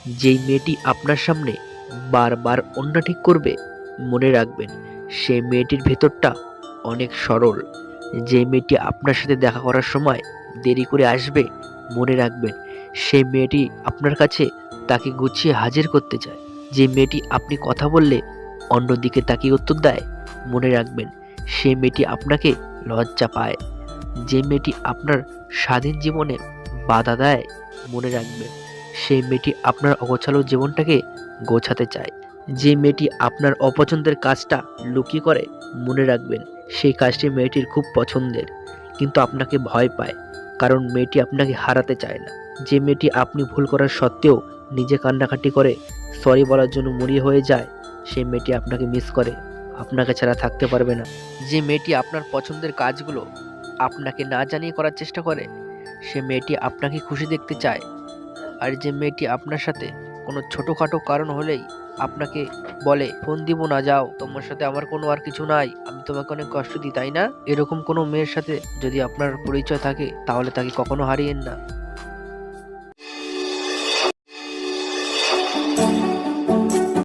যেই মেয়েটি আপনার সামনে বারবার অন্যায় ঠিক করবে, মনে রাখবেন সেই মেয়েটির ভেতরটা অনেক সরল। যে মেয়েটি আপনার সাথে দেখা করার সময় দেরি করে আসবে, মনে রাখবেন সেই মেয়েটি আপনার কাছে তাকে গুছিয়ে হাজির করতে চায়। যে মেয়েটি আপনি কথা বললে অন্যদিকে তাকিয়ে উত্তর দেয়, মনে রাখবেন সেই মেয়েটি আপনাকে লজ্জা পায়। যে মেয়েটি আপনার স্বাধীন জীবনে বাধা দেয়, মনে রাখবেন সেই মেয়েটি আপনার অগোছালো জীবনটাকে গোছাতে চায়। যে মেয়েটি আপনার অপছন্দের কাজটা লুকিয়ে করে, মনে রাখবেন সেই কাজটি মেয়েটির খুব পছন্দের, কিন্তু আপনাকে ভয় পায়, কারণ মেয়েটি আপনাকে হারাতে চায় না। যে মেয়েটি আপনি ভুল করার সত্ত্বেও নিজে কান্নাকাটি করে সরি বলার জন্য মরিয়া হয়ে যায়, সেই মেয়েটি আপনাকে মিস করে, আপনাকে ছাড়া থাকতে পারবে না। যে মেয়েটি আপনার পছন্দের কাজগুলো আপনাকে না জানিয়ে করার চেষ্টা করে, সে মেয়েটি আপনাকে খুশি দেখতে চায়। আর যে মেয়েটি আপনার সাথে কোনো ছোটোখাটো কারণ হলেই আপনাকে বলে ফোন দিব না, যাও, তোমার সাথে আমার কোনো আর কিছু নাই, আমি তোমাকে অনেক কষ্ট দিই, তাই না? এরকম কোনো মেয়ের সাথে যদি আপনার পরিচয় থাকে, তাহলে তাকে কখনো হারিয়েন না।